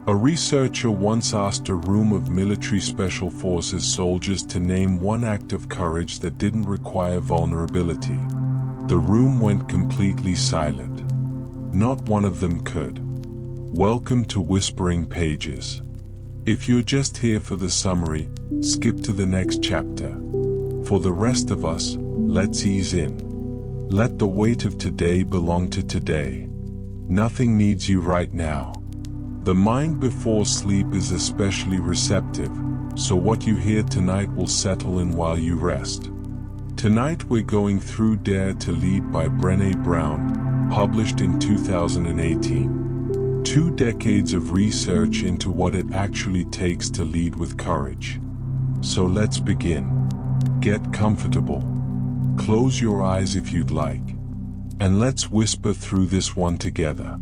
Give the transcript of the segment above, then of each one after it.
A researcher once asked a room of military special forces soldiers to name one act of courage that didn't require vulnerability. The room went completely silent. Not one of them could. Welcome to Whispering Pages. If you're just here for the summary, skip to the next chapter. For the rest of us, let's ease in. Let the weight of today belong to today. Nothing needs you right now. The mind before sleep is especially receptive, so what you hear tonight will settle in while you rest. Tonight we're going through Dare to Lead by Brené Brown, published in 2018. 2 decades of research into what it actually takes to lead with courage. So let's begin. Get comfortable. Close your eyes if you'd like. And let's whisper through this one together.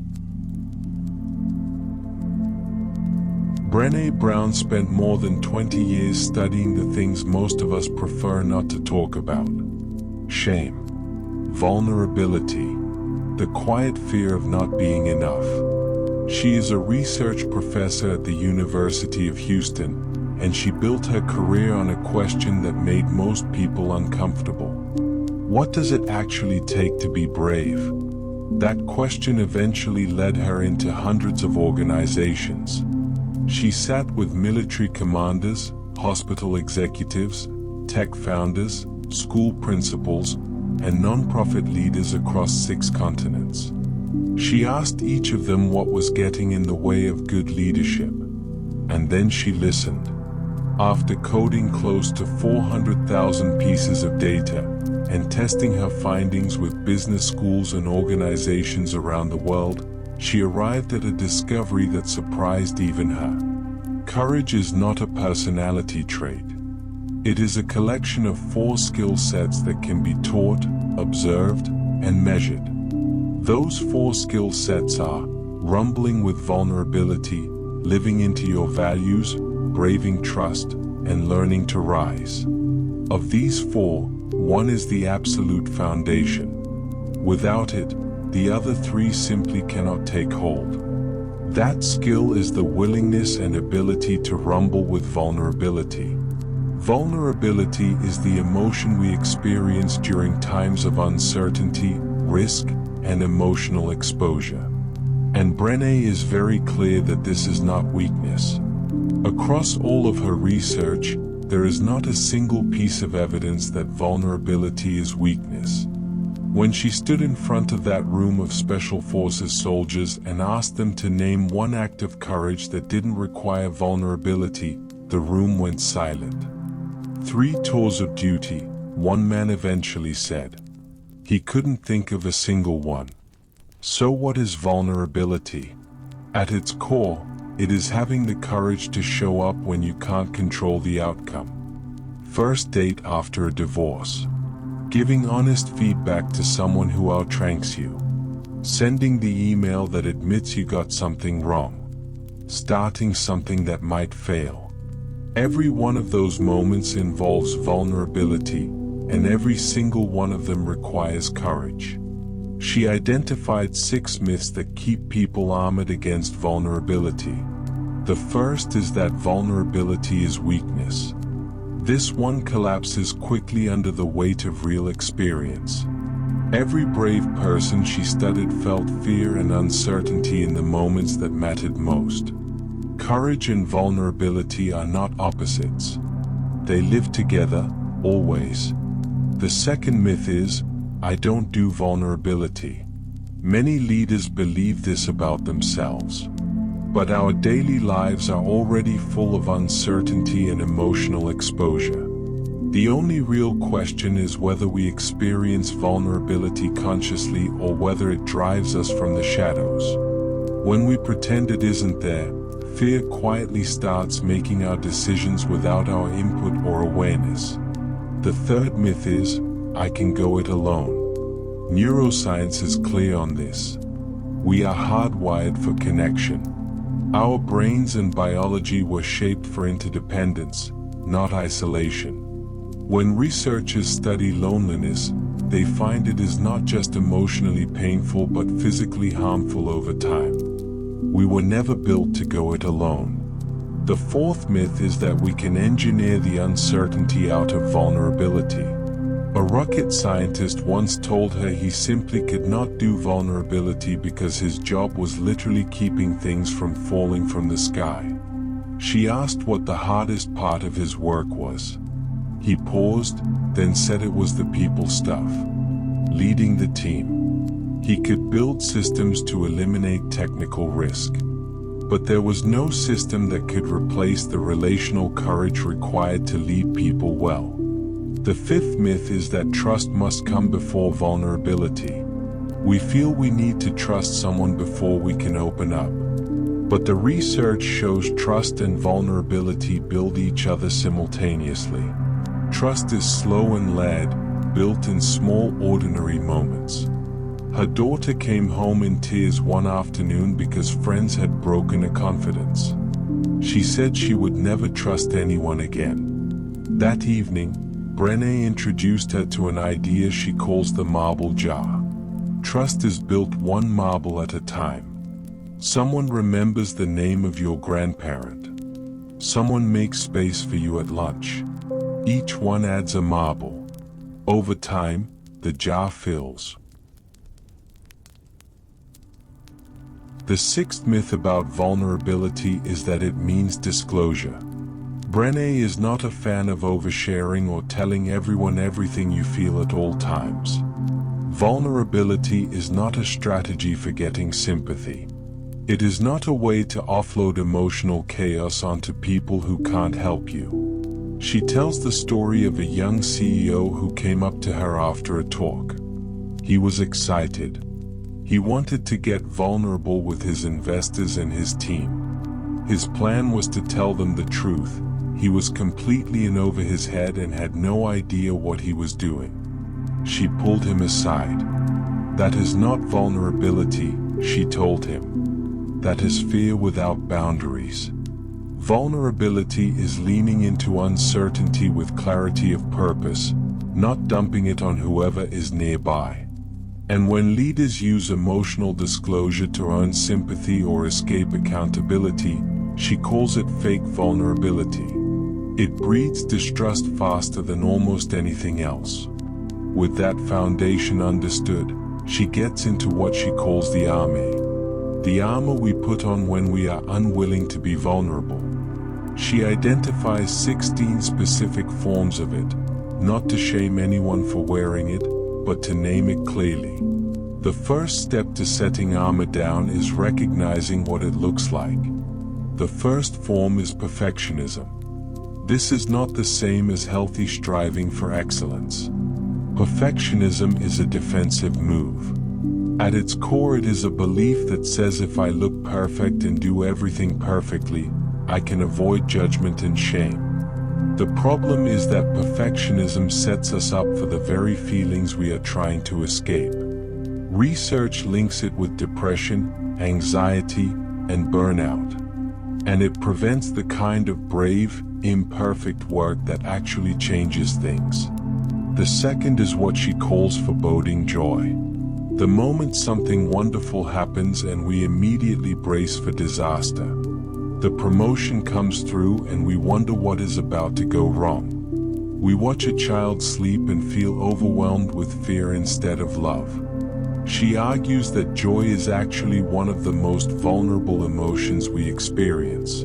Brené Brown spent more than 20 years studying the things most of us prefer not to talk about. Shame, vulnerability, the quiet fear of not being enough. She is a research professor at the University of Houston, and she built her career on a question that made most people uncomfortable. What does it actually take to be brave? That question eventually led her into hundreds of organizations. She sat with military commanders, hospital executives, tech founders, school principals, and nonprofit leaders across 6 continents. She asked each of them what was getting in the way of good leadership. And then she listened. After coding close to 400,000 pieces of data and testing her findings with business schools and organizations around the world, she arrived at a discovery that surprised even her. Courage is not a personality trait. It is a collection of 4 skill sets that can be taught, observed, and measured. Those 4 skill sets are rumbling with vulnerability, living into your values, braving trust, and learning to rise. Of these 4, one is the absolute foundation. Without it, the other 3 simply cannot take hold. That skill is the willingness and ability to rumble with vulnerability. Vulnerability is the emotion we experience during times of uncertainty, risk, and emotional exposure. And Brené is very clear that this is not weakness. Across all of her research, there is not a single piece of evidence that vulnerability is weakness. When she stood in front of that room of Special Forces soldiers and asked them to name one act of courage that didn't require vulnerability, the room went silent. 3 tours of duty, one man eventually said. He couldn't think of a single one. So what is vulnerability? At its core, it is having the courage to show up when you can't control the outcome. First date after a divorce. Giving honest feedback to someone who outranks you. Sending the email that admits you got something wrong. Starting something that might fail. Every one of those moments involves vulnerability, and every single one of them requires courage. She identified 6 myths that keep people armored against vulnerability. The first is that vulnerability is weakness. This one collapses quickly under the weight of real experience. Every brave person she studied felt fear and uncertainty in the moments that mattered most. Courage and vulnerability are not opposites. They live together, always. The second myth is, I don't do vulnerability. Many leaders believe this about themselves. But our daily lives are already full of uncertainty and emotional exposure. The only real question is whether we experience vulnerability consciously or whether it drives us from the shadows. When we pretend it isn't there, fear quietly starts making our decisions without our input or awareness. The third myth is, I can go it alone. Neuroscience is clear on this. We are hardwired for connection. Our brains and biology were shaped for interdependence, not isolation. When researchers study loneliness, they find it is not just emotionally painful but physically harmful over time. We were never built to go it alone. The fourth myth is that we can engineer the uncertainty out of vulnerability. A rocket scientist once told her he simply could not do vulnerability because his job was literally keeping things from falling from the sky. She asked what the hardest part of his work was. He paused, then said it was the people stuff. Leading the team. He could build systems to eliminate technical risk. But there was no system that could replace the relational courage required to lead people well. The fifth myth is that trust must come before vulnerability. We feel we need to trust someone before we can open up. But the research shows trust and vulnerability build each other simultaneously. Trust is slow and layered, built in small ordinary moments. Her daughter came home in tears one afternoon because friends had broken her confidence. She said she would never trust anyone again. That evening, Brené introduced her to an idea she calls the marble jar. Trust is built one marble at a time. Someone remembers the name of your grandparent. Someone makes space for you at lunch. Each one adds a marble. Over time, the jar fills. The sixth myth about vulnerability is that it means disclosure. Brené is not a fan of oversharing or telling everyone everything you feel at all times. Vulnerability is not a strategy for getting sympathy. It is not a way to offload emotional chaos onto people who can't help you. She tells the story of a young CEO who came up to her after a talk. He was excited. He wanted to get vulnerable with his investors and his team. His plan was to tell them the truth. He was completely in over his head and had no idea what he was doing. She pulled him aside. "That is not vulnerability," she told him. "That is fear without boundaries." Vulnerability is leaning into uncertainty with clarity of purpose, not dumping it on whoever is nearby. And when leaders use emotional disclosure to earn sympathy or escape accountability, she calls it fake vulnerability. It breeds distrust faster than almost anything else. With that foundation understood, she gets into what she calls the army. The armor we put on when we are unwilling to be vulnerable. She identifies 16 specific forms of it, not to shame anyone for wearing it, but to name it clearly. The first step to setting armor down is recognizing what it looks like. The first form is perfectionism. This is not the same as healthy striving for excellence. Perfectionism is a defensive move. At its core, it is a belief that says if I look perfect and do everything perfectly, I can avoid judgment and shame. The problem is that perfectionism sets us up for the very feelings we are trying to escape. Research links it with depression, anxiety, and burnout. And it prevents the kind of brave, imperfect work that actually changes things. The second is what she calls foreboding joy. The moment something wonderful happens and we immediately brace for disaster. The promotion comes through and we wonder what is about to go wrong. We watch a child sleep and feel overwhelmed with fear instead of love. She argues that joy is actually one of the most vulnerable emotions we experience.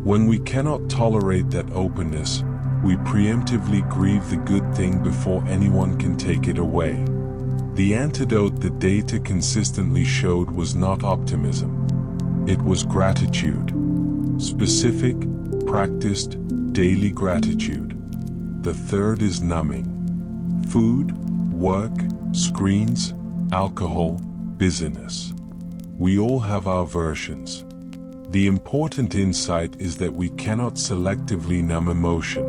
When we cannot tolerate that openness, we preemptively grieve the good thing before anyone can take it away. The antidote the data consistently showed was not optimism. It was gratitude. Specific, practiced, daily gratitude. The third is numbing. Food, work, screens, alcohol, busyness. We all have our versions. The important insight is that we cannot selectively numb emotion.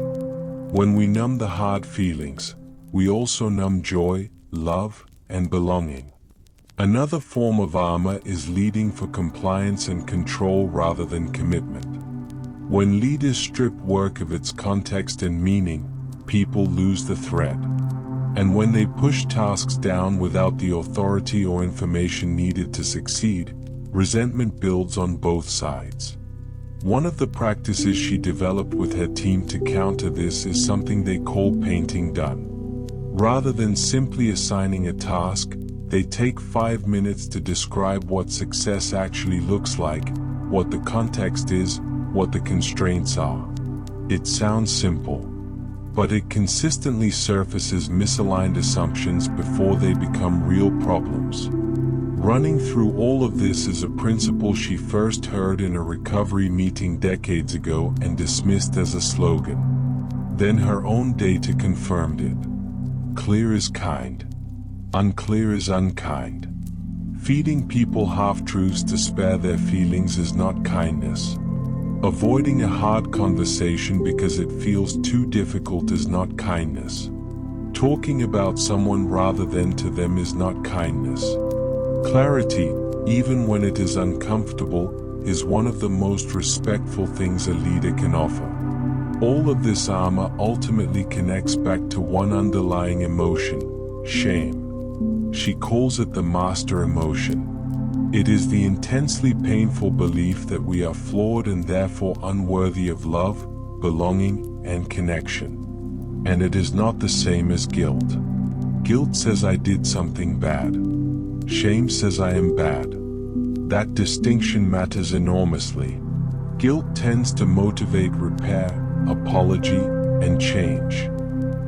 When we numb the hard feelings, we also numb joy, love, and belonging. Another form of armor is leading for compliance and control rather than commitment. When leaders strip work of its context and meaning, people lose the thread. And when they push tasks down without the authority or information needed to succeed, Resentment builds on both sides. One of the practices she developed with her team to counter this is something they call painting done. Rather than simply assigning a task, they take 5 minutes to describe what success actually looks like, what the context is, what the constraints are. It sounds simple, but it consistently surfaces misaligned assumptions before they become real problems. Running through all of this is a principle she first heard in a recovery meeting decades ago and dismissed as a slogan. Then her own data confirmed it. Clear is kind. Unclear is unkind. Feeding people half-truths to spare their feelings is not kindness. Avoiding a hard conversation because it feels too difficult is not kindness. Talking about someone rather than to them is not kindness. Clarity, even when it is uncomfortable, is one of the most respectful things a leader can offer. All of this armor ultimately connects back to one underlying emotion: shame. She calls it the master emotion. It is the intensely painful belief that we are flawed and therefore unworthy of love, belonging, and connection. And it is not the same as guilt. Guilt says I did something bad. Shame says I am bad. That distinction matters enormously. Guilt tends to motivate repair, apology, and change.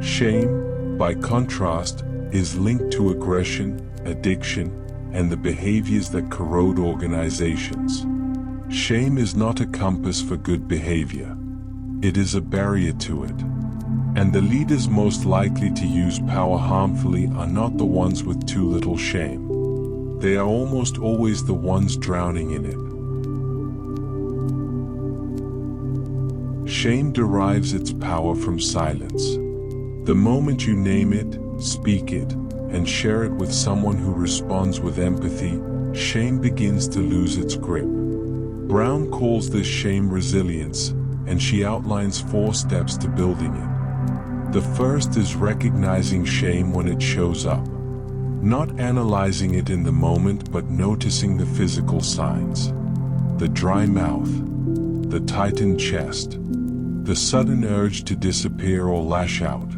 Shame, by contrast, is linked to aggression, addiction, and the behaviors that corrode organizations. Shame is not a compass for good behavior. It is a barrier to it. And the leaders most likely to use power harmfully are not the ones with too little shame. They are almost always the ones drowning in it. Shame derives its power from silence. The moment you name it, speak it, and share it with someone who responds with empathy, shame begins to lose its grip. Brown calls this shame resilience, and she outlines 4 steps to building it. The first is recognizing shame when it shows up. Not analyzing it in the moment but noticing the physical signs. The dry mouth, the tightened chest, the sudden urge to disappear or lash out.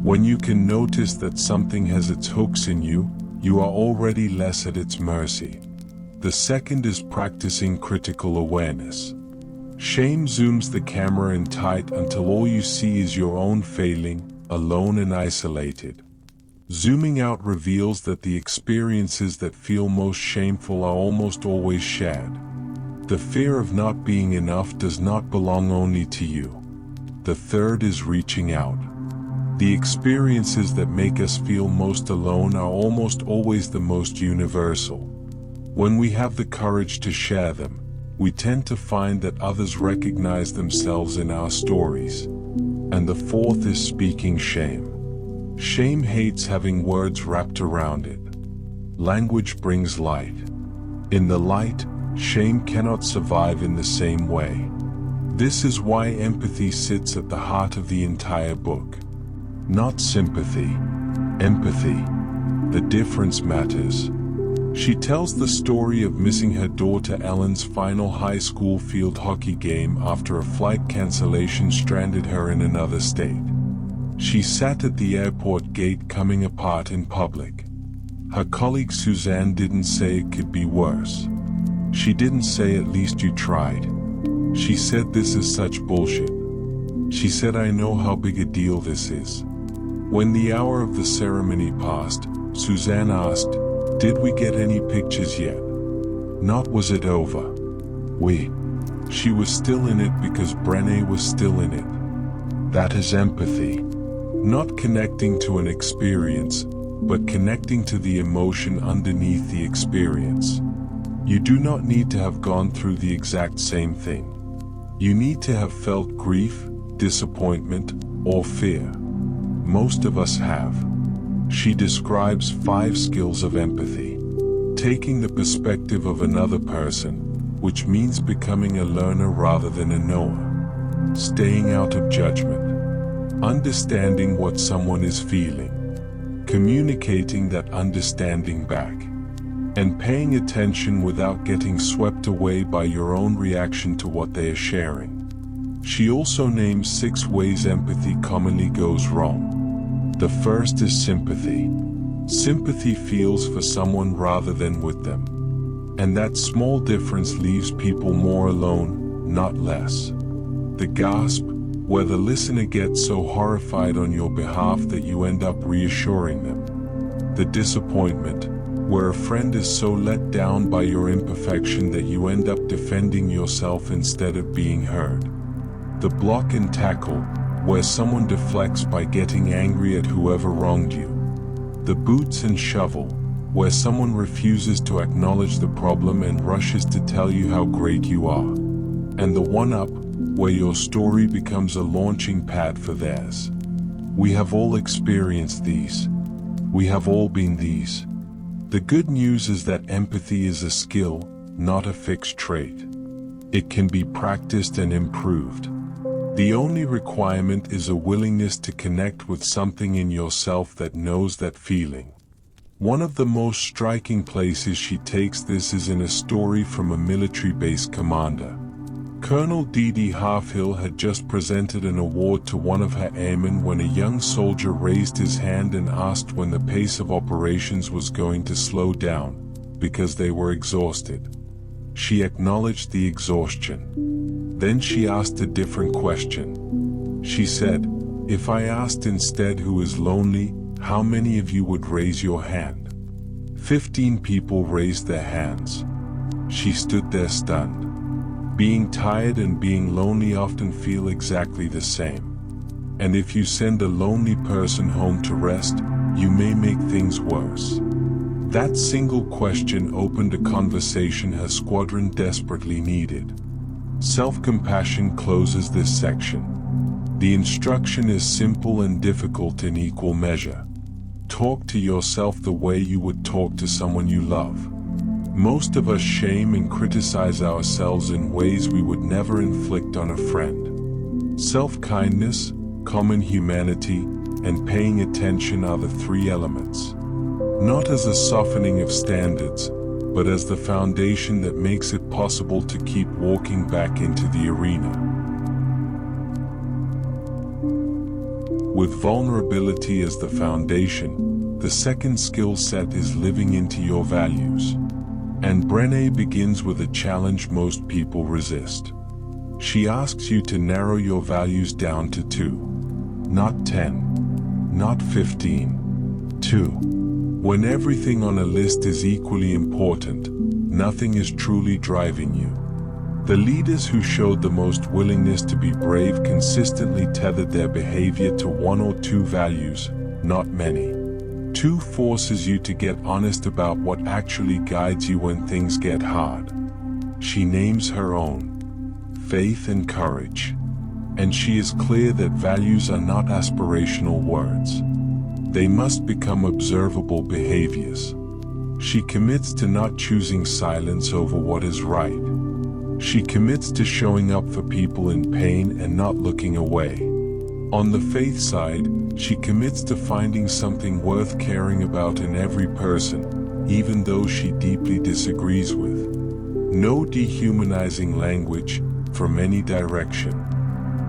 When you can notice that something has its hooks in you, you are already less at its mercy. The second is practicing critical awareness. Shame zooms the camera in tight until all you see is your own failing, alone and isolated. Zooming out reveals that the experiences that feel most shameful are almost always shared. The fear of not being enough does not belong only to you. The third is reaching out. The experiences that make us feel most alone are almost always the most universal. When we have the courage to share them, we tend to find that others recognize themselves in our stories. And the fourth is speaking shame. Shame hates having words wrapped around it. Language brings light. In the light, shame cannot survive in the same way. This is why empathy sits at the heart of the entire book. Not sympathy, empathy. The difference matters. She tells the story of missing her daughter Ellen's final high school field hockey game after a flight cancellation stranded her in another state. She sat at the airport gate coming apart in public. Her colleague Suzanne didn't say it could be worse. She didn't say at least you tried. She said this is such bullshit. She said I know how big a deal this is. When the hour of the ceremony passed, Suzanne asked, did we get any pictures yet? Not was it over. She was still in it because Brené was still in it. That is empathy. Not connecting to an experience, but connecting to the emotion underneath the experience. You do not need to have gone through the exact same thing. You need to have felt grief, disappointment, or fear. Most of us have. She describes 5 skills of empathy. Taking the perspective of another person, which means becoming a learner rather than a knower. Staying out of judgment. Understanding what someone is feeling. Communicating that understanding back. and paying attention without getting swept away by your own reaction to what they are sharing. She also names 6 ways empathy commonly goes wrong. The first is sympathy. Sympathy feels for someone rather than with them. And that small difference leaves people more alone, not less. The gasp, where the listener gets so horrified on your behalf that you end up reassuring them. The disappointment, where a friend is so let down by your imperfection that you end up defending yourself instead of being heard. The block and tackle, where someone deflects by getting angry at whoever wronged you. The boots and shovel, where someone refuses to acknowledge the problem and rushes to tell you how great you are. And the one-up, where your story becomes a launching pad for theirs. We have all experienced these. We have all been these. The good news is that empathy is a skill, not a fixed trait. It can be practiced and improved. The only requirement is a willingness to connect with something in yourself that knows that feeling. One of the most striking places she takes this is in a story from a military-based commander. Colonel D.D. Halfhill had just presented an award to one of her airmen when a young soldier raised his hand and asked when the pace of operations was going to slow down, because they were exhausted. She acknowledged the exhaustion. Then she asked a different question. She said, "If I asked instead who is lonely, how many of you would raise your hand?" 15 people raised their hands. She stood there stunned. Being tired and being lonely often feel exactly the same. And if you send a lonely person home to rest, you may make things worse. That single question opened a conversation her squadron desperately needed. Self-compassion closes this section. The instruction is simple and difficult in equal measure. Talk to yourself the way you would talk to someone you love. Most of us shame and criticize ourselves in ways we would never inflict on a friend. Self-kindness, common humanity, and paying attention are the 3 elements. Not as a softening of standards, but as the foundation that makes it possible to keep walking back into the arena. With vulnerability as the foundation, the second skill set is living into your values. And Brené begins with a challenge most people resist. She asks you to narrow your values down to 2. Not 10. Not 15. 2. When everything on a list is equally important, nothing is truly driving you. The leaders who showed the most willingness to be brave consistently tethered their behavior to 1 or 2 values, not many. 2 forces you to get honest about what actually guides you when things get hard. She names her own: faith and courage. And she is clear that values are not aspirational words. They must become observable behaviors. She commits to not choosing silence over what is right. She commits to showing up for people in pain and not looking away. On the faith side, she commits to finding something worth caring about in every person, even those she deeply disagrees with. No dehumanizing language, from any direction.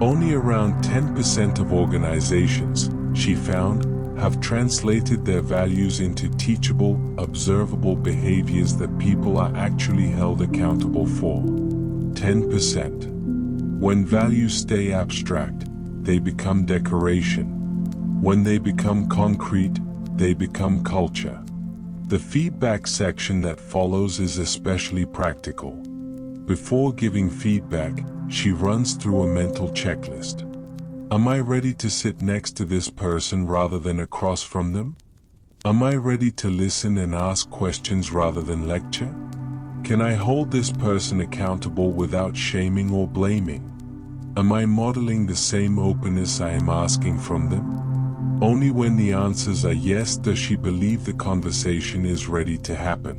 Only around 10% of organizations, she found, have translated their values into teachable, observable behaviors that people are actually held accountable for. 10%. When values stay abstract, they become decoration. When they become concrete, they become culture. The feedback section that follows is especially practical. Before giving feedback, she runs through a mental checklist. Am I ready to sit next to this person rather than across from them? Am I ready to listen and ask questions rather than lecture? Can I hold this person accountable without shaming or blaming? Am I modeling the same openness I am asking from them? Only when the answers are yes does she believe the conversation is ready to happen.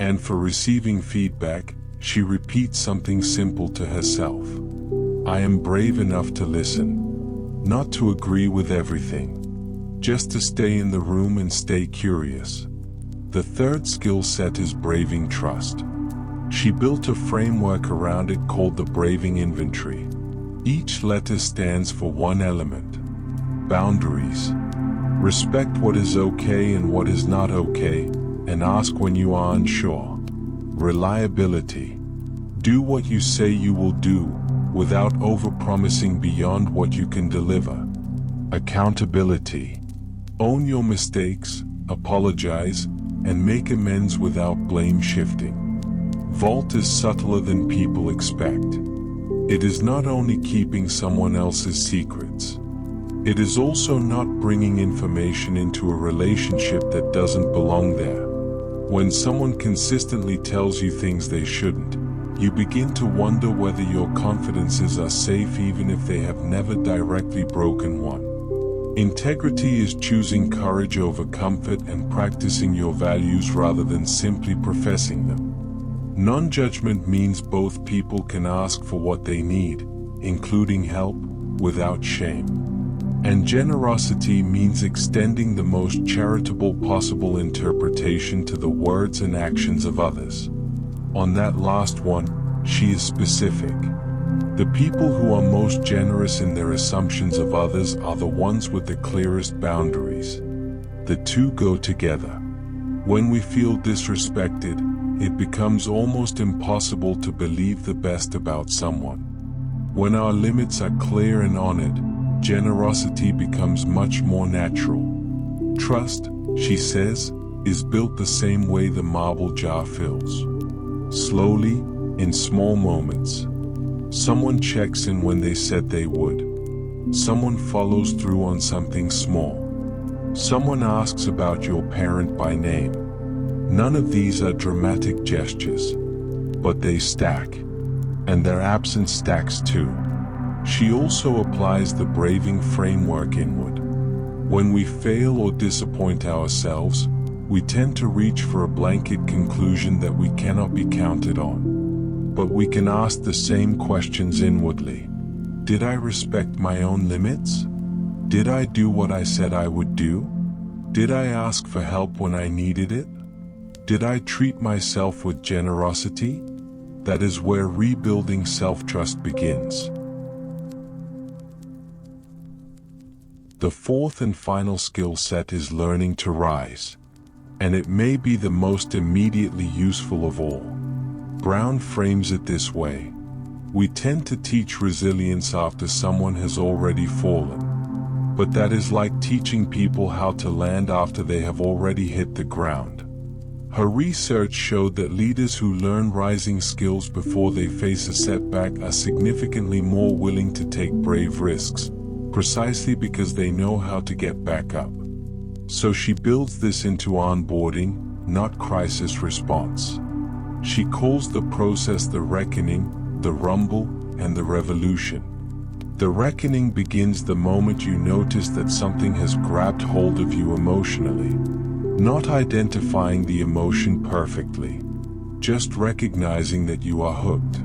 And for receiving feedback, she repeats something simple to herself. I am brave enough to listen. Not to agree with everything. Just to stay in the room and stay curious. The third skill set is braving trust. She built a framework around it called the Braving Inventory. Each letter stands for one element: boundaries. Respect what is okay and what is not okay, and ask when you are unsure. Reliability. Do what you say you will do, without overpromising beyond what you can deliver. Accountability. Own your mistakes, apologize, and make amends without blame shifting. Vault is subtler than people expect. It is not only keeping someone else's secrets. It is also not bringing information into a relationship that doesn't belong there. When someone consistently tells you things they shouldn't, you begin to wonder whether your confidences are safe even if they have never directly broken one. Integrity is choosing courage over comfort and practicing your values rather than simply professing them. Non-judgment means both people can ask for what they need, including help, without shame. And generosity means extending the most charitable possible interpretation to the words and actions of others. On that last one, she is specific. The people who are most generous in their assumptions of others are the ones with the clearest boundaries. The two go together. When we feel disrespected, it becomes almost impossible to believe the best about someone. When our limits are clear and honored, generosity becomes much more natural. Trust, she says, is built the same way the marble jar fills. Slowly, in small moments. Someone checks in when they said they would. Someone follows through on something small. Someone asks about your parent by name. None of these are dramatic gestures, but they stack. And their absence stacks too. She also applies the braving framework inward. When we fail or disappoint ourselves, we tend to reach for a blanket conclusion that we cannot be counted on. But we can ask the same questions inwardly. Did I respect my own limits? Did I do what I said I would do? Did I ask for help when I needed it? Did I treat myself with generosity? That is where rebuilding self-trust begins. The fourth and final skill set is learning to rise. And it may be the most immediately useful of all. Brown frames it this way. We tend to teach resilience after someone has already fallen. But that is like teaching people how to land after they have already hit the ground. Her research showed that leaders who learn rising skills before they face a setback are significantly more willing to take brave risks, precisely because they know how to get back up. So she builds this into onboarding, not crisis response. She calls the process the reckoning, the rumble, and the revolution. The reckoning begins the moment you notice that something has grabbed hold of you emotionally. Not identifying the emotion perfectly, just recognizing that you are hooked.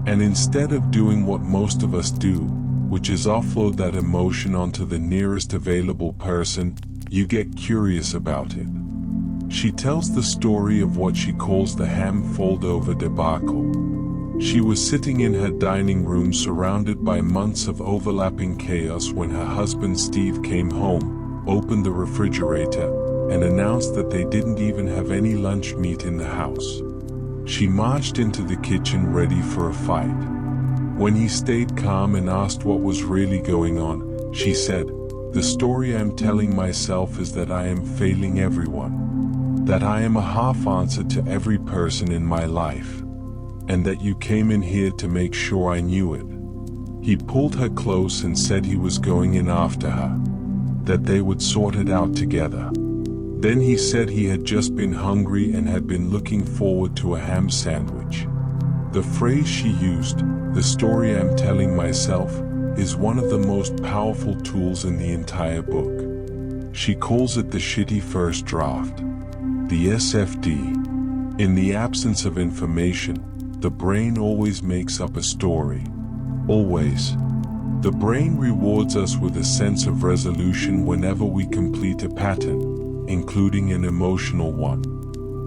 And instead of doing what most of us do, which is offload that emotion onto the nearest available person, you get curious about it. She tells the story of what she calls the ham fold-over debacle. She was sitting in her dining room surrounded by months of overlapping chaos when her husband Steve came home, opened the refrigerator, and announced that they didn't even have any lunch meat in the house. She marched into the kitchen ready for a fight. When he stayed calm and asked what was really going on, she said, "The story I'm telling myself is that I am failing everyone. That I am a half answer to every person in my life. And that you came in here to make sure I knew it." He pulled her close and said he was going in after her. That they would sort it out together. Then he said he had just been hungry and had been looking forward to a ham sandwich. The phrase she used, "the story I'm telling myself," is one of the most powerful tools in the entire book. She calls it the shitty first draft. The SFD. In the absence of information, the brain always makes up a story. Always. The brain rewards us with a sense of resolution whenever we complete a pattern, including an emotional one.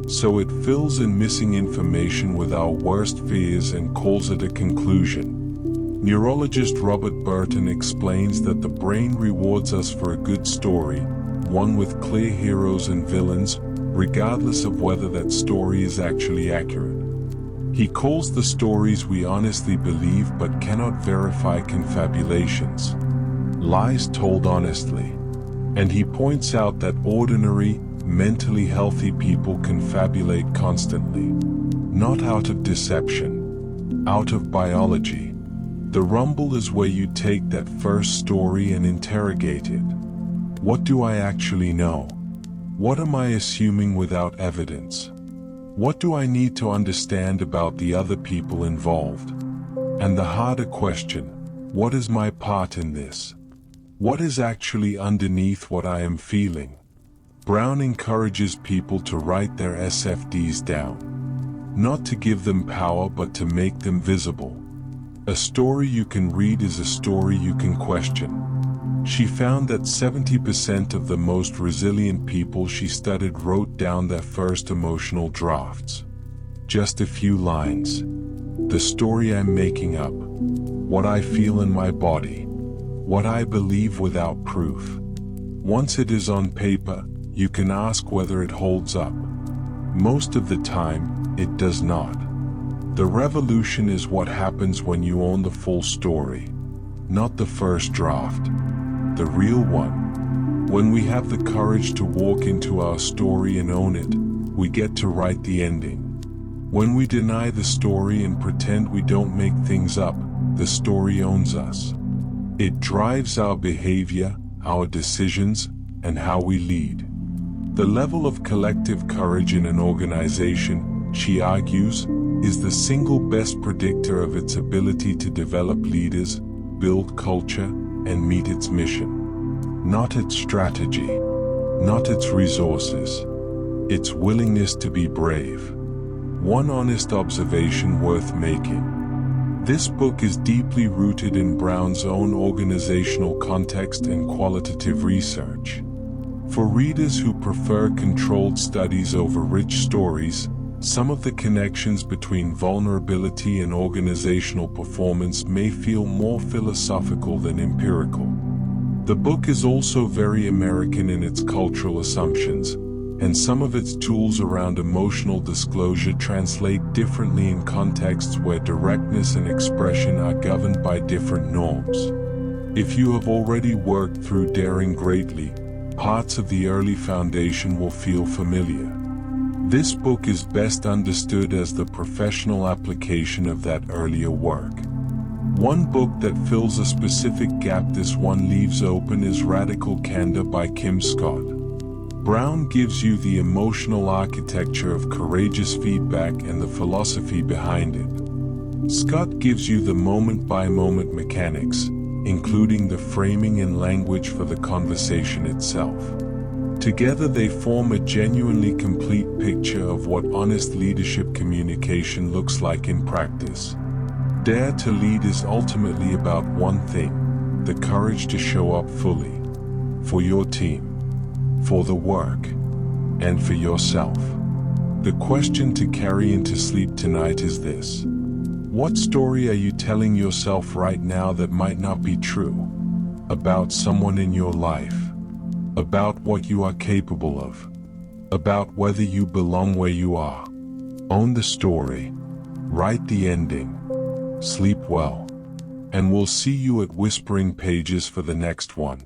So it fills in missing information with our worst fears and calls it a conclusion. Neurologist Robert Burton explains that the brain rewards us for a good story, one with clear heroes and villains, regardless of whether that story is actually accurate. He calls the stories we honestly believe but cannot verify confabulations, lies told honestly. And he points out that ordinary, mentally healthy people confabulate constantly, not out of deception, out of biology. The rumble is where you take that first story and interrogate it. What do I actually know? What am I assuming without evidence? What do I need to understand about the other people involved? And the harder question, what is my part in this? What is actually underneath what I am feeling? Brown encourages people to write their SFDs down. Not to give them power but to make them visible. A story you can read is a story you can question. She found that 70% of the most resilient people she studied wrote down their first emotional drafts. Just a few lines. The story I'm making up. What I feel in my body. What I believe without proof. Once it is on paper, you can ask whether it holds up. Most of the time, it does not. The revolution is what happens when you own the full story. Not the first draft. The real one. When we have the courage to walk into our story and own it, we get to write the ending. When we deny the story and pretend we don't make things up, the story owns us. It drives our behavior, our decisions, and how we lead. The level of collective courage in an organization, she argues, is the single best predictor of its ability to develop leaders, build culture, and meet its mission. Not its strategy, not its resources, its willingness to be brave. One honest observation worth making. This book is deeply rooted in Brown's own organizational context and qualitative research. For readers who prefer controlled studies over rich stories, some of the connections between vulnerability and organizational performance may feel more philosophical than empirical. The book is also very American in its cultural assumptions, and some of its tools around emotional disclosure translate differently in contexts where directness and expression are governed by different norms. If you have already worked through Daring Greatly, parts of the early foundation will feel familiar. This book is best understood as the professional application of that earlier work. One book that fills a specific gap this one leaves open is Radical Candor by Kim Scott. Brown gives you the emotional architecture of courageous feedback and the philosophy behind it. Scott gives you the moment-by-moment mechanics, including the framing and language for the conversation itself. Together they form a genuinely complete picture of what honest leadership communication looks like in practice. Dare to Lead is ultimately about one thing: the courage to show up fully. For your team, for the work, and for yourself. The question to carry into sleep tonight is this: what story are you telling yourself right now that might not be true? About someone in your life? About what you are capable of? About whether you belong where you are? Own the story. Write the ending. Sleep well. And we'll see you at Whispering Pages for the next one.